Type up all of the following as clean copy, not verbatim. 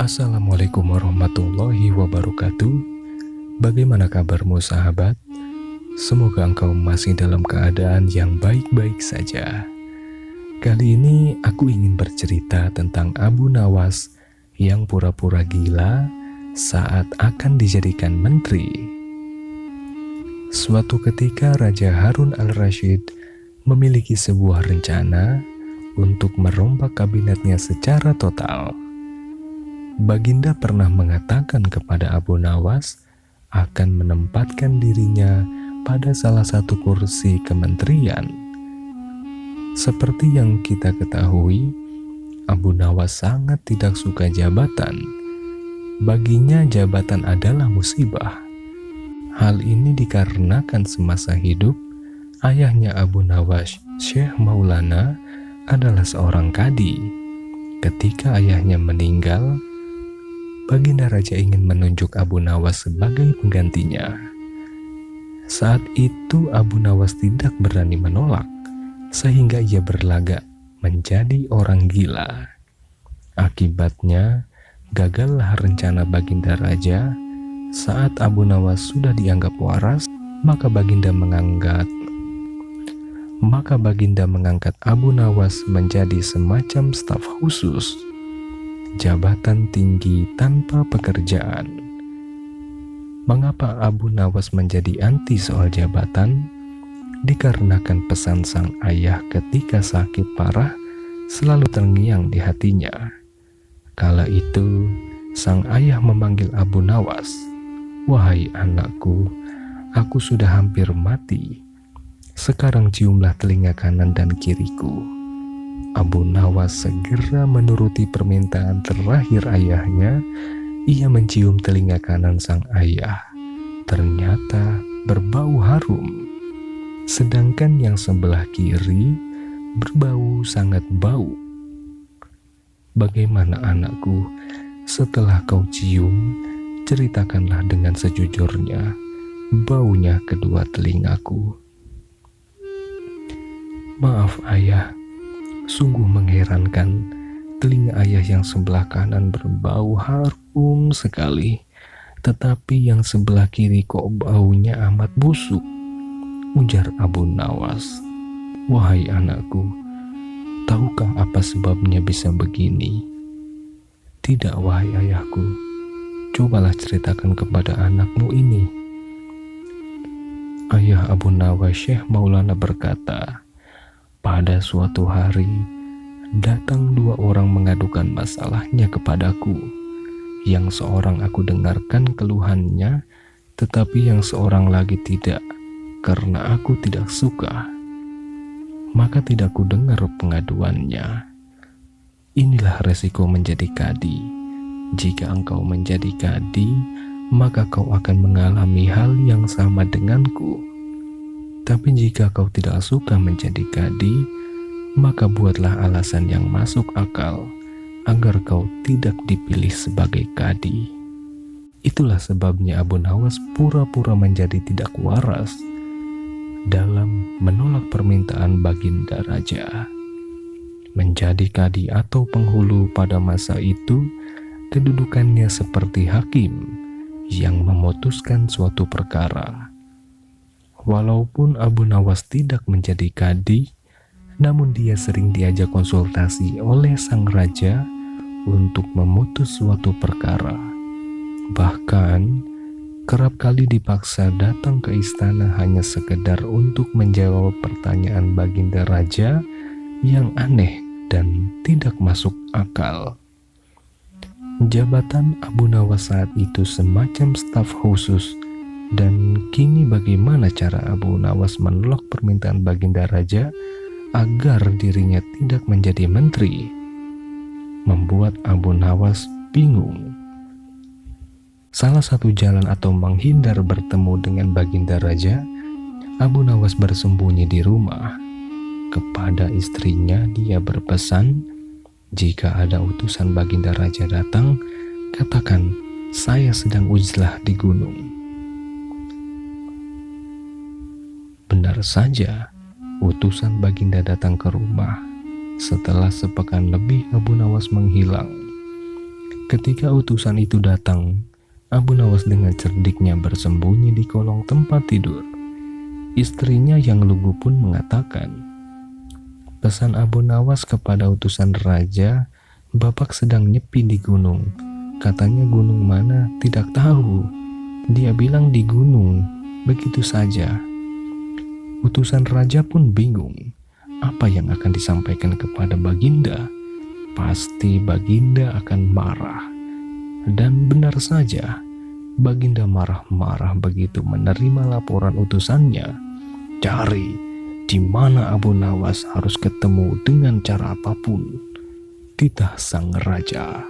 Assalamualaikum warahmatullahi wabarakatuh. Bagaimana kabarmu sahabat? Semoga engkau masih dalam keadaan yang baik-baik saja. Kali ini aku ingin bercerita tentang Abu Nawas yang pura-pura gila saat akan dijadikan menteri. Suatu ketika Raja Harun al-Rasyid memiliki sebuah rencana untuk merombak kabinetnya secara total. Baginda pernah mengatakan kepada Abu Nawas akan menempatkan dirinya pada salah satu kursi kementerian. Seperti yang kita ketahui, Abu Nawas sangat tidak suka jabatan. Baginya jabatan adalah musibah. Hal ini dikarenakan semasa hidup, ayahnya Abu Nawas, Syekh Maulana, adalah seorang kadi. Ketika ayahnya meninggal, Baginda Raja ingin menunjuk Abu Nawas sebagai penggantinya. Saat itu Abu Nawas tidak berani menolak, sehingga ia berlagak menjadi orang gila. Akibatnya, gagallah rencana Baginda Raja. Saat Abu Nawas sudah dianggap waras, maka Baginda mengangkat Abu Nawas menjadi semacam staf khusus, jabatan tinggi tanpa pekerjaan. Mengapa Abu Nawas menjadi anti soal jabatan? Dikarenakan pesan sang ayah ketika sakit parah selalu terngiang di hatinya. Kala itu, sang ayah memanggil Abu Nawas, "Wahai anakku, aku sudah hampir mati. Sekarang ciumlah telinga kanan dan kiriku." Abu Nawas segera menuruti permintaan terakhir ayahnya. Ia mencium telinga kanan sang ayah. Ternyata berbau harum. Sedangkan yang sebelah kiri berbau sangat bau. "Bagaimana anakku, setelah kau cium, ceritakanlah dengan sejujurnya baunya kedua telingaku." "Maaf ayah, sungguh mengherankan, telinga ayah yang sebelah kanan berbau harum sekali, tetapi yang sebelah kiri kok baunya amat busuk," ujar Abu Nawas. "Wahai anakku, tahukah apa sebabnya bisa begini?" "Tidak wahai ayahku, cobalah ceritakan kepada anakmu ini." Ayah Abu Nawas, Syekh Maulana, berkata, "Pada suatu hari, datang dua orang mengadukan masalahnya kepadaku. Yang seorang aku dengarkan keluhannya, tetapi yang seorang lagi tidak, karena aku tidak suka. Maka tidak ku dengar pengaduannya. Inilah resiko menjadi kadi. Jika engkau menjadi kadi, maka kau akan mengalami hal yang sama denganku. Tapi jika kau tidak suka menjadi kadi, maka buatlah alasan yang masuk akal agar kau tidak dipilih sebagai kadi." Itulah sebabnya Abu Nawas pura-pura menjadi tidak waras dalam menolak permintaan Baginda Raja. Menjadi kadi atau penghulu pada masa itu, kedudukannya seperti hakim yang memutuskan suatu perkara. Walaupun Abu Nawas tidak menjadi kadi, namun dia sering diajak konsultasi oleh sang raja untuk memutus suatu perkara. Bahkan, kerap kali dipaksa datang ke istana hanya sekedar untuk menjawab pertanyaan Baginda Raja yang aneh dan tidak masuk akal. Jabatan Abu Nawas saat itu semacam staf khusus. Dan kini bagaimana cara Abu Nawas menolak permintaan Baginda Raja agar dirinya tidak menjadi menteri? Membuat Abu Nawas bingung. Salah satu jalan atau menghindar bertemu dengan Baginda Raja, Abu Nawas bersembunyi di rumah. Kepada istrinya dia berpesan, "Jika ada utusan Baginda Raja datang, katakan saya sedang uzlah di gunung." Benar saja, utusan Baginda datang ke rumah. Setelah sepekan lebih Abu Nawas menghilang. Ketika utusan itu datang, Abu Nawas dengan cerdiknya bersembunyi di kolong tempat tidur. Istrinya yang lugu pun mengatakan, pesan Abu Nawas kepada utusan raja, Bapak sedang nyepi di gunung. Katanya gunung mana tidak tahu. Dia bilang di gunung, begitu saja. Utusan raja pun bingung, apa yang akan disampaikan kepada Baginda. Pasti Baginda akan marah. Dan benar saja, Baginda marah-marah begitu menerima laporan utusannya. Cari di mana Abu Nawas, harus ketemu dengan cara apapun, titah sang raja.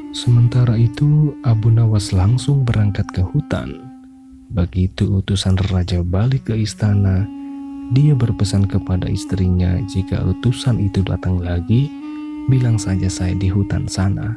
Sementara itu, Abu Nawas langsung berangkat ke hutan. Begitu utusan raja balik ke istana, dia berpesan kepada istrinya, jika utusan itu datang lagi, bilang saja saya di hutan sana.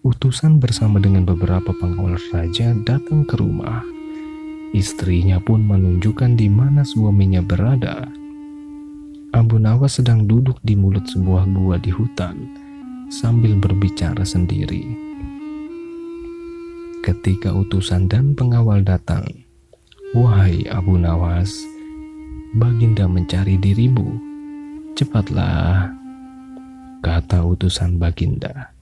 Utusan bersama dengan beberapa pengawal raja datang ke rumah. Istrinya pun menunjukkan di mana suaminya berada. Abu Nawas sedang duduk di mulut sebuah gua di hutan, sambil berbicara sendiri. Ketika utusan dan pengawal datang, "Wahai Abu Nawas, Baginda mencari dirimu. Cepatlah," kata utusan Baginda.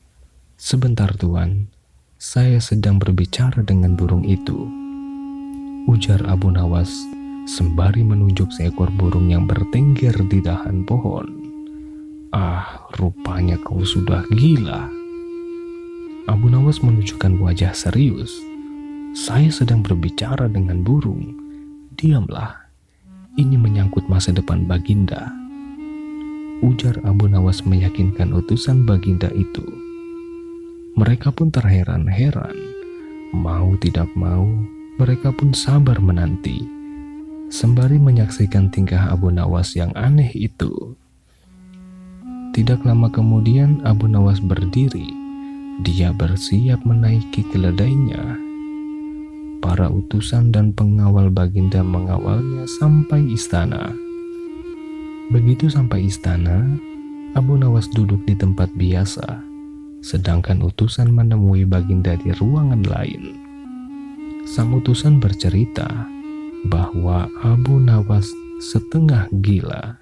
"Sebentar Tuan, saya sedang berbicara dengan burung itu," ujar Abu Nawas sembari menunjuk seekor burung yang bertengger di dahan pohon. "Ah, rupanya kau sudah gila." Abu Nawas menunjukkan wajah serius. "Saya sedang berbicara dengan burung. Diamlah. Ini menyangkut masa depan Baginda," ujar Abu Nawas meyakinkan utusan Baginda itu. Mereka pun terheran-heran. Mau tidak mau, mereka pun sabar menanti, sembari menyaksikan tingkah Abu Nawas yang aneh itu. Tidak lama kemudian Abu Nawas berdiri. Dia bersiap menaiki keledainya. Para utusan dan pengawal Baginda mengawalnya sampai istana. Begitu sampai istana, Abu Nawas duduk di tempat biasa, sedangkan utusan menemui Baginda di ruangan lain. Sang utusan bercerita bahwa Abu Nawas setengah gila.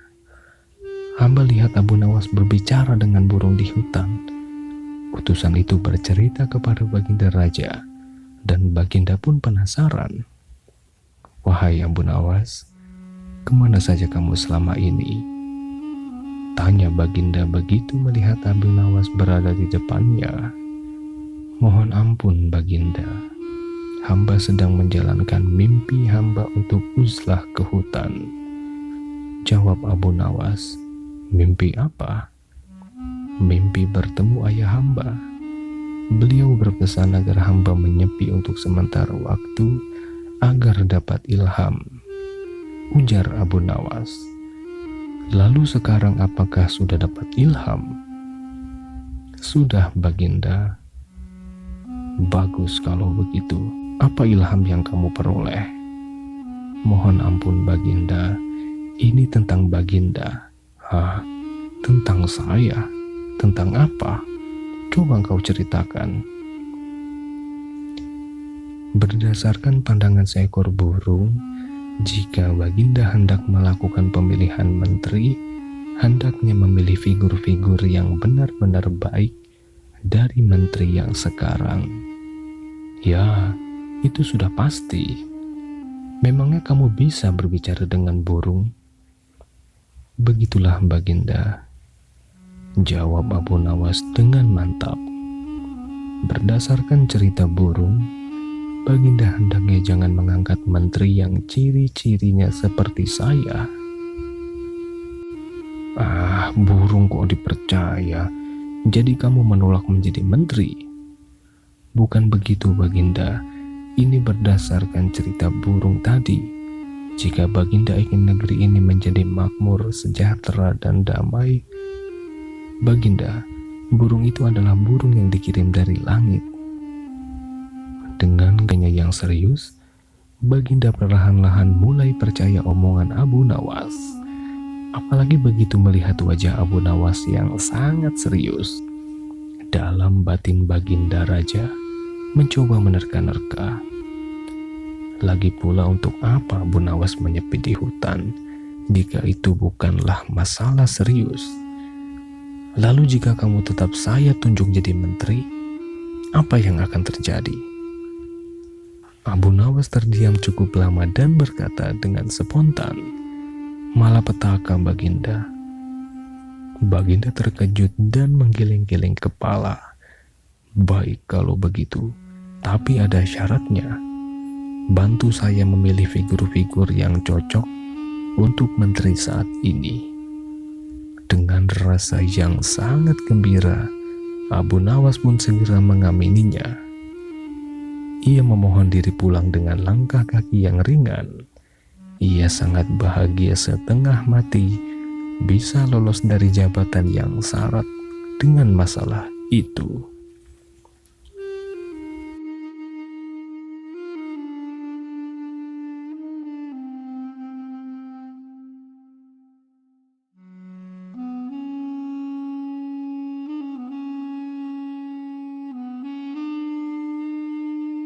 Hamba lihat Abu Nawas berbicara dengan burung di hutan. Utusan itu bercerita kepada Baginda Raja, dan Baginda pun penasaran. "Wahai Abu Nawas, kemana saja kamu selama ini?" tanya Baginda begitu melihat Abu Nawas berada di depannya. "Mohon ampun Baginda, hamba sedang menjalankan mimpi hamba untuk uzlah ke hutan," jawab Abu Nawas. "Mimpi apa?" "Mimpi bertemu ayah hamba. Beliau berpesan agar hamba menyepi untuk sementara waktu agar dapat ilham," ujar Abu Nawas. "Lalu sekarang apakah sudah dapat ilham?" "Sudah Baginda." "Bagus kalau begitu. Apa ilham yang kamu peroleh?" "Mohon ampun Baginda, ini tentang Baginda." "Hah? Tentang saya? Tentang apa? Coba engkau ceritakan." Berdasarkan pandangan seekor burung, jika Baginda hendak melakukan pemilihan menteri, hendaknya memilih figur-figur yang benar-benar baik dari menteri yang sekarang. "Ya, itu sudah pasti. Memangnya kamu bisa berbicara dengan burung?" "Begitulah Baginda," jawab Abu Nawas dengan mantap. Berdasarkan cerita burung, Baginda hendaknya jangan mengangkat menteri yang ciri-cirinya seperti saya. "Ah, burung kok dipercaya? Jadi kamu menolak menjadi menteri?" "Bukan begitu Baginda. Ini berdasarkan cerita burung tadi. Jika Baginda ingin negeri ini menjadi makmur, sejahtera, dan damai, Baginda, burung itu adalah burung yang dikirim dari langit." Dengan gaya yang serius, Baginda perlahan-lahan mulai percaya omongan Abu Nawas. Apalagi begitu melihat wajah Abu Nawas yang sangat serius. Dalam batin Baginda Raja mencoba menerka-nerka. Lagi pula untuk apa Abu Nawas menyepi di hutan jika itu bukanlah masalah serius? Lalu jika kamu tetap saya tunjuk jadi menteri, apa yang akan terjadi? Abu Nawas terdiam cukup lama dan berkata dengan spontan, "Malapetaka Baginda." Baginda terkejut dan menggeleng-geleng kepala. "Baik kalau begitu, tapi ada syaratnya. Bantu saya memilih figur-figur yang cocok untuk menteri saat ini." Dengan rasa yang sangat gembira, Abu Nawas pun segera mengamininya. Ia memohon diri pulang dengan langkah kaki yang ringan. Ia sangat bahagia setengah mati bisa lolos dari jabatan yang syarat dengan masalah itu.